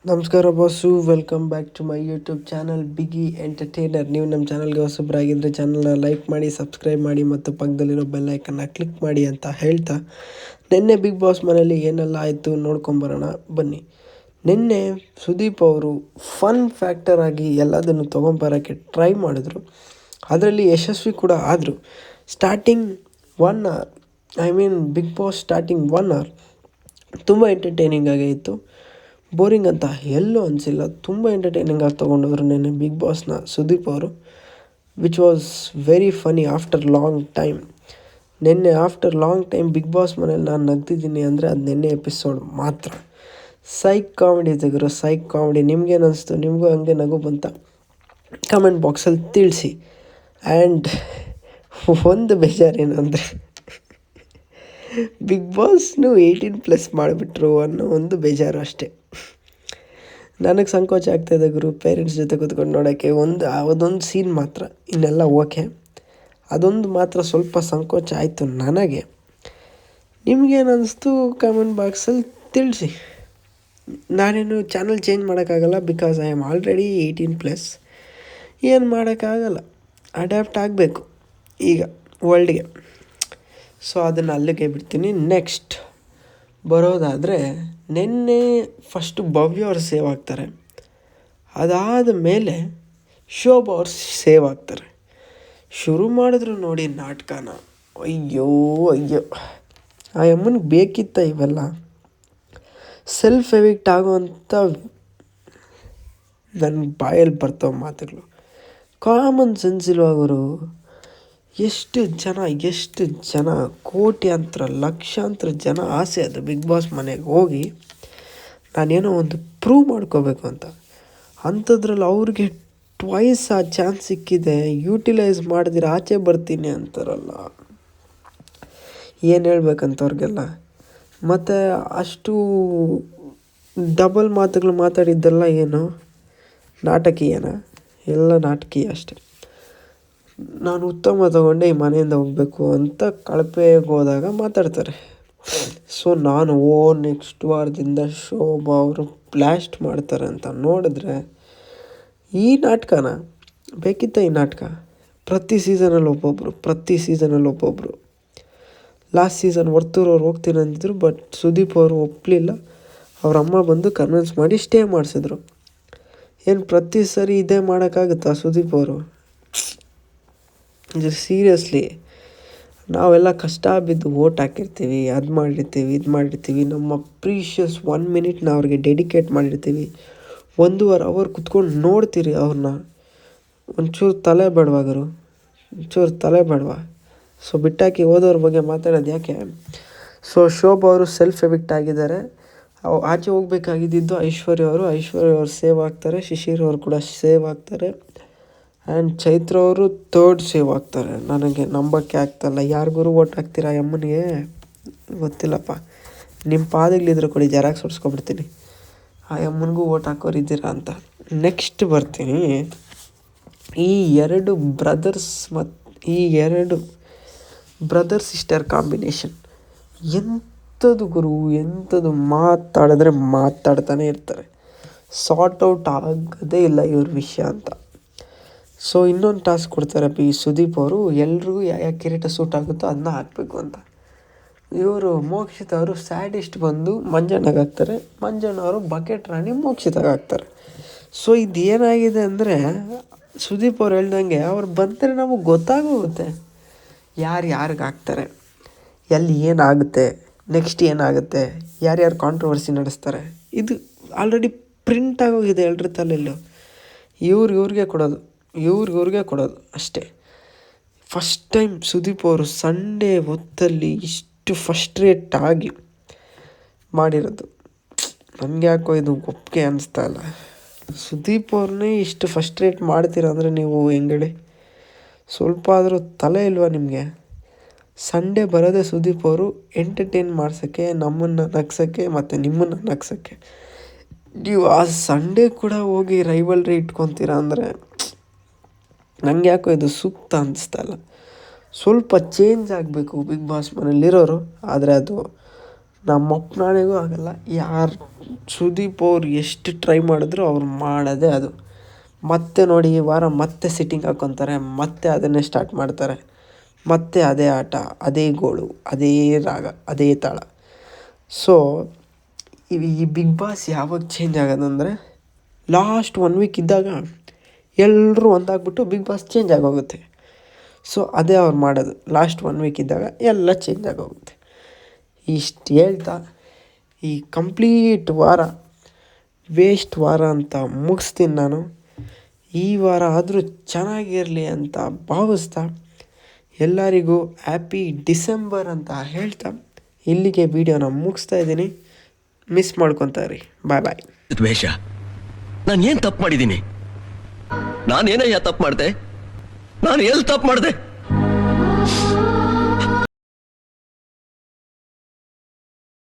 ನಮಸ್ಕಾರ boss, welcome back to my YouTube channel ಬಿಗಿ entertainer. ನೀವು ನಮ್ಮ ಚಾನಲ್ಗೆ ಹೊಸಬ್ರಾಗಿದ್ದರೆ ಚಾನಲ್ನ ಲೈಕ್ ಮಾಡಿ, ಸಬ್ಸ್ಕ್ರೈಬ್ ಮಾಡಿ ಮತ್ತು ಪಕ್ಕದಲ್ಲಿರೋ ಬೆಲ್ಲೈಕನ್ನ ಕ್ಲಿಕ್ ಮಾಡಿ ಅಂತ ಹೇಳ್ತಾ, ನಿನ್ನೆ ಬಿಗ್ ಬಾಸ್ ಮನೇಲಿ ಏನೆಲ್ಲ ಆಯಿತು ನೋಡ್ಕೊಂಬರೋಣ ಬನ್ನಿ. ನಿನ್ನೆ ಸುದೀಪ್ ಅವರು ಫನ್ ಫ್ಯಾಕ್ಟರ್ ಆಗಿ ಎಲ್ಲದನ್ನು ತೊಗೊಂಬರೋಕ್ಕೆ ಟ್ರೈ ಮಾಡಿದ್ರು. ಅದರಲ್ಲಿ ಯಶಸ್ವಿ ಕೂಡ ಆದರು. Starting 1 hour Bigg Boss starting 1 hour ತುಂಬ ಎಂಟರ್ಟೈನಿಂಗ್ ಆಗಿತ್ತು. ಬೋರಿಂಗ್ ಅಂತ ಎಲ್ಲೂ ಅನಿಸಿಲ್ಲ. ತುಂಬ ಎಂಟರ್ಟೈನಿಂಗ್ ಆಗಿ ತೊಗೊಂಡವರು ನೆನ್ನೆ ಬಿಗ್ ಬಾಸ್ನ ಸುದೀಪ್ ಅವರು, which was very funny after long time. ನಿನ್ನೆ after long time big boss ಮನೇಲಿ ನಾನು ನಗ್ತಿದ್ದೀನಿ ಅಂದರೆ ಅದು ನಿನ್ನೆ ಎಪಿಸೋಡ್ ಮಾತ್ರ. ಸೈಕ್ ಕಾಮಿಡಿ ತೆಗೆದ್ರು, ಸೈಕ್ ಕಾಮಿಡಿ. ನಿಮ್ಗೇನು ಅನಿಸ್ತು? ನಿಮಗೂ ಹಂಗೆ ನಗು ಬಂತ? ಕಮೆಂಟ್ ಬಾಕ್ಸಲ್ಲಿ ತಿಳಿಸಿ. ಆ್ಯಂಡ್ ಒಂದು ಬೇಜಾರೇನು ಅಂದರೆ ಬಿಗ್ ಬಾಸ್ನು 18+ ಮಾಡಿಬಿಟ್ರು ಅನ್ನೋ ಒಂದು ಬೇಜಾರು ಅಷ್ಟೇ. ನನಗೆ ಸಂಕೋಚ ಆಗ್ತಾಯಿದೆ ಗುರು, ಪೇರೆಂಟ್ಸ್ ಜೊತೆ ಕೂತ್ಕೊಂಡು ನೋಡೋಕ್ಕೆ. ಅದೊಂದು ಸೀನ್ ಮಾತ್ರ, ಇನ್ನೆಲ್ಲ ಓಕೆ. ಅದೊಂದು ಮಾತ್ರ ಸ್ವಲ್ಪ ಸಂಕೋಚ ಆಯಿತು ನನಗೆ. ನಿಮಗೇನು ಅನ್ನಿಸ್ತು ಕಮೆಂಟ್ ಬಾಕ್ಸಲ್ಲಿ ತಿಳಿಸಿ. ನಾನೇನು ಚಾನಲ್ ಚೇಂಜ್ ಮಾಡೋಕ್ಕಾಗಲ್ಲ, ಬಿಕಾಸ್ ಐ ಆಮ್ ಆಲ್ರೆಡಿ 18+. ಏನು ಮಾಡೋಕ್ಕಾಗಲ್ಲ, ಅಡ್ಯಾಪ್ಟ್ ಆಗಬೇಕು ಈಗ ವರ್ಲ್ಡ್ಗೆ. ಸೊ ಅದನ್ನು ಅಲ್ಲಿಗೆ ಬಿಡ್ತೀನಿ. ನೆಕ್ಸ್ಟ್ ಬರೋದಾದರೆ, ನಿನ್ನೆ ಫಸ್ಟು ಭವ್ಯ ಅವ್ರು ಸೇವ್ ಆಗ್ತಾರೆ. ಅದಾದ ಮೇಲೆ ಶೋಭಾ ಅವ್ರು ಸೇವ್ ಆಗ್ತಾರೆ. ಶುರು ಮಾಡಿದ್ರು ನೋಡಿ ನಾಟಕನ. ಅಯ್ಯೋ ಅಯ್ಯೋ, ಆ ಅಮ್ಮನಿಗೆ ಬೇಕಿತ್ತ ಇವೆಲ್ಲ? ಸೆಲ್ಫ್ ಎವಿಕ್ಟ್ ಆಗೋವಂಥ ನನ್ನ ಬಾಯಲ್ಲಿ ಬರ್ತಾವೆ ಮಾತುಗಳು. ಕಾಮನ್ ಸೆನ್ಸ್ ಇಲ್ವಾಗರು? ಎಷ್ಟು ಜನ ಕೋಟ್ಯಾಂತರ ಲಕ್ಷಾಂತರ ಜನ ಆಸೆ ಅದು ಬಿಗ್ ಬಾಸ್ ಮನೆಗೆ ಹೋಗಿ ನಾನೇನೋ ಒಂದು ಪ್ರೂವ್ ಮಾಡ್ಕೋಬೇಕು ಅಂತ. ಅಂಥದ್ರಲ್ಲಿ ಅವ್ರಿಗೆ ಟ್ವೈಸ್ ಆ ಚಾನ್ಸ್ ಸಿಕ್ಕಿದೆ, ಯೂಟಿಲೈಸ್ ಮಾಡಿದ್ರೆ ಆಚೆ ಬರ್ತೀನಿ ಅಂತಾರಲ್ಲ. ಏನು ಹೇಳ್ಬೇಕಂತವ್ರಿಗೆಲ್ಲ. ಮತ್ತು ಅಷ್ಟು ಡಬಲ್ ಮಾತುಗಳು ಮಾತಾಡಿದ್ದೆಲ್ಲ ಏನು ನಾಟಕೀಯನ? ಎಲ್ಲ ನಾಟಕೀಯ ಅಷ್ಟೆ. ನಾನು ಉತ್ತಮ ತಗೊಂಡೆ ಈ ಮನೆಯಿಂದ ಹೋಗಬೇಕು ಅಂತ ಕಳಪೆಗೆ ಹೋದಾಗ ಮಾತಾಡ್ತಾರೆ. ಸೊ ನಾನು ನೆಕ್ಸ್ಟ್ ವಾರದಿಂದ ಶೋಭಾ ಅವರು ಬ್ಲಾಸ್ಟ್ ಮಾಡ್ತಾರೆ ಅಂತ ನೋಡಿದ್ರೆ, ಈ ನಾಟಕನ ಬೇಕಿತ್ತ? ಈ ನಾಟಕ ಪ್ರತಿ ಸೀಸನಲ್ಲಿ ಒಬ್ಬೊಬ್ಬರು. ಲಾಸ್ಟ್ ಸೀಸನ್ ವರ್ತೂರವ್ರು ಹೋಗ್ತೀನಿ ಅಂದಿದ್ರು, ಬಟ್ ಸುದೀಪ್ ಅವರು ಒಪ್ಪಲಿಲ್ಲ. ಅವ್ರ ಅಮ್ಮ ಬಂದು ಕನ್ವಿನ್ಸ್ ಮಾಡಿ ಸ್ಟೇ ಮಾಡಿಸಿದ್ರು. ಏನು ಪ್ರತಿ ಸರಿ ಇದೇ ಮಾಡೋಕ್ಕಾಗುತ್ತಾ ಸುದೀಪ್ ಅವರು? ಇದು ಸೀರಿಯಸ್ಲಿ ನಾವೆಲ್ಲ ಕಷ್ಟ ಬಿದ್ದು ಓಟ್ ಹಾಕಿರ್ತೀವಿ, ಅದು ಮಾಡಿರ್ತೀವಿ. ನಮ್ಮ ಪ್ರೀಷಿಯಸ್ 1 ಮಿನಿಟ್ನ ಅವ್ರಿಗೆ ಡೆಡಿಕೇಟ್ ಮಾಡಿರ್ತೀವಿ. 1.5 ಅವರ್ ಕುತ್ಕೊಂಡು ನೋಡ್ತೀರಿ ಅವ್ರನ್ನ. ಒಂಚೂರು ತಲೆ ಬೇಡವಾ? ಸೊ ಬಿಟ್ಟಾಕಿ ಓದೋರ ಬಗ್ಗೆ ಮಾತಾಡೋದು ಯಾಕೆ? ಸೊ ಶೋಭಾ ಅವರು ಸೆಲ್ಫ್ ಎವಿಕ್ಟ್ ಆಗಿದ್ದಾರೆ. ಆಚೆ ಹೋಗ್ಬೇಕಾಗಿದ್ದು ಐಶ್ವರ್ಯ ಅವರು ಸೇವ್ ಆಗ್ತಾರೆ. ಶಿಶಿರ್ ಅವರು ಕೂಡ ಸೇವ್ ಆಗ್ತಾರೆ. ಆ್ಯಂಡ್ ಚೈತ್ರ ಅವರು 3rd ಸೇವ್ ಆಗ್ತಾರೆ. ನನಗೆ ನಂಬಕ್ಕೆ ಆಗ್ತಾಯಿಲ್ಲ. ಯಾರಿಗೂ ಓಟ್ ಹಾಕ್ತೀರಾ ಅಮ್ಮನಿಗೆ ಗೊತ್ತಿಲ್ಲಪ್ಪ. ನಿಮ್ಮ ಪಾದಗಳಿದ್ರೆ ಕೊಡಿ, ಜೆರಾಕ್ಸ್ ಹೊಡ್ಸ್ಕೊಬಿಡ್ತೀನಿ. ಆ ಅಮ್ಮನಿಗೂ ಓಟ್ ಹಾಕೋರಿದ್ದೀರಾ ಅಂತ. ನೆಕ್ಸ್ಟ್ ಬರ್ತೀನಿ. ಈ ಎರಡು ಬ್ರದರ್ ಸಿಸ್ಟರ್ ಕಾಂಬಿನೇಷನ್ ಎಂಥದ್ದು ಗುರು, ಎಂಥದ್ದು! ಮಾತಾಡಿದ್ರೆ ಮಾತಾಡ್ತಾನೆ ಇರ್ತಾರೆ. ಸಾರ್ಟ್ ಔಟ್ ಆಗೋದೇ ಇಲ್ಲ ಇವ್ರ ವಿಷಯ ಅಂತ. ಸೊ ಇನ್ನೊಂದು ಟಾಸ್ಕ್ ಕೊಡ್ತಾರೆ ಸುದೀಪ್ ಅವರು, ಎಲ್ರಿಗೂ ಯಾವ ಕಿರೀಟ ಸೂಟ್ ಆಗುತ್ತೋ ಅದನ್ನ ಹಾಕಬೇಕು ಅಂತ. ಇವರು ಮೋಕ್ಷಿತ ಅವರು ಸ್ಯಾಡಿಸ್ಟ್ ಬಂದು ಮಂಜಣ್ಣಗೆ ಹಾಕ್ತಾರೆ. ಮಂಜಣ್ಣವರು ಬಕೆಟ್ ರಾಣಿ ಮೋಕ್ಷಿತಾಗ ಹಾಕ್ತಾರೆ. ಸೊ ಇದು ಏನಾಗಿದೆ ಅಂದರೆ, ಸುದೀಪ್ ಅವ್ರು ಹೇಳ್ದಂಗೆ ಅವ್ರು ಬಂದರೆ ನಮಗೆ ಗೊತ್ತಾಗೋಗುತ್ತೆ ಯಾರಿಗೆ ಹಾಕ್ತಾರೆ, ಎಲ್ಲಿ ಏನಾಗುತ್ತೆ, ನೆಕ್ಸ್ಟ್ ಏನಾಗುತ್ತೆ, ಯಾರ್ಯಾರು ಕಾಂಟ್ರವರ್ಸಿ ನಡೆಸ್ತಾರೆ. ಇದು ಆಲ್ರೆಡಿ ಪ್ರಿಂಟ್ ಆಗೋಗಿದೆ ಎಲ್ರ ತಲೆಯಲ್ಲೂ. ಇವ್ರಿಗೆ ಕೊಡೋದು ಅಷ್ಟೇ. ಫಸ್ಟ್ ಟೈಮ್ ಸುದೀಪ್ ಅವರು ಸಂಡೇ ಹೊತ್ತಲ್ಲಿ ಇಷ್ಟು ಫಸ್ಟ್ರೇಟ್ ಆಗಿ ಮಾಡಿರೋದು. ನನಗೆ ಯಾಕೋ ಇದು ಒಪ್ಪಿಗೆ ಅನ್ನಿಸ್ತಾ ಇಲ್ಲ. ಸುದೀಪ್ ಅವ್ರನ್ನೇ ಇಷ್ಟು ಫಸ್ಟ್ರೇಟ್ ಮಾಡ್ತೀರ ಅಂದರೆ ನೀವು ಹೆಂಗೇಳಿ? ಸ್ವಲ್ಪ ಆದರೂ ತಲೆ ಇಲ್ವಾ ನಿಮಗೆ? ಸಂಡೇ ಬರೋದೇ ಸುದೀಪ್ ಅವರು ಎಂಟರ್ಟೈನ್ ಮಾಡ್ಸೋಕ್ಕೆ, ನಮ್ಮನ್ನು ನಗ್ಸೋಕ್ಕೆ ಮತ್ತು ನಿಮ್ಮನ್ನು ನಗ್ಸೋಕ್ಕೆ. ನೀವು ಆ ಸಂಡೇ ಕೂಡ ಹೋಗಿ ರೈವಲ್ರಿ ಇಟ್ಕೊತೀರಾ ಅಂದರೆ ನನಗೆ ಯಾಕೋ ಇದು ಸೂಕ್ತ ಅನ್ನಿಸ್ತಾ ಇಲ್ಲ. ಸ್ವಲ್ಪ ಚೇಂಜ್ ಆಗಬೇಕು ಬಿಗ್ ಬಾಸ್ ಮನೇಲಿರೋರು. ಆದರೆ ಅದು ನಮ್ಮ ಅಪ್ಪನಾಣೆಗೂ ಆಗಲ್ಲ. ಯಾರು ಸುದೀಪ್ ಅವ್ರು ಎಷ್ಟು ಟ್ರೈ ಮಾಡಿದ್ರು ಅವ್ರು ಮಾಡೋದೇ ಅದು. ಮತ್ತೆ ನೋಡಿ ಈ ವಾರ ಮತ್ತೆ ಸಿಟ್ಟಿಂಗ್ ಹಾಕ್ಕೊತಾರೆ, ಮತ್ತೆ ಅದನ್ನೇ ಸ್ಟಾರ್ಟ್ ಮಾಡ್ತಾರೆ, ಮತ್ತೆ ಅದೇ ಆಟ, ಅದೇ ಗೋಳು, ಅದೇ ರಾಗ, ಅದೇ ತಾಳ. ಸೊ ಈ ಬಿಗ್ ಬಾಸ್ ಯಾವಾಗ ಚೇಂಜ್ ಆಗೋದಂದರೆ ಲಾಸ್ಟ್ 1 ವೀಕ್ ಇದ್ದಾಗ ಎಲ್ಲರೂ ಒಂದಾಗ್ಬಿಟ್ಟು ಬಿಗ್ ಬಾಸ್ ಚೇಂಜ್ ಆಗೋಗುತ್ತೆ. ಸೊ ಅದೇ ಅವ್ರು ಮಾಡೋದು. ಲಾಸ್ಟ್ 1 ವೀಕ್ ಇದ್ದಾಗ ಎಲ್ಲ ಚೇಂಜ್ ಆಗೋಗುತ್ತೆ. ಇಷ್ಟು ಹೇಳ್ತಾ ಈ ಕಂಪ್ಲೀಟ್ ವಾರ ವೇಸ್ಟ್ ವಾರ ಅಂತ ಮುಗಿಸ್ತೀನಿ ನಾನು. ಈ ವಾರ ಆದರೂ ಚೆನ್ನಾಗಿರಲಿ ಅಂತ ಭಾವಿಸ್ತಾ ಎಲ್ಲರಿಗೂ ಹ್ಯಾಪಿ ಡಿಸೆಂಬರ್ ಅಂತ ಹೇಳ್ತಾ ಇಲ್ಲಿಗೆ ವಿಡಿಯೋನ ಮುಗಿಸ್ತಾ ಇದ್ದೀನಿ. ಮಿಸ್ ಮಾಡ್ಕೊತಾರೆ. ಬಾಯ್. ದ್ವೇಷ, ನಾನು ಏನು ತಪ್ಪು ಮಾಡಿದ್ದೀನಿ? ನಾನೇನಯ್ಯ ತಪ್ಪು ಮಾಡಿದೆ? ನಾನು ಎಲ್ಲಿ ತಪ್ಪು ಮಾಡಿದೆ?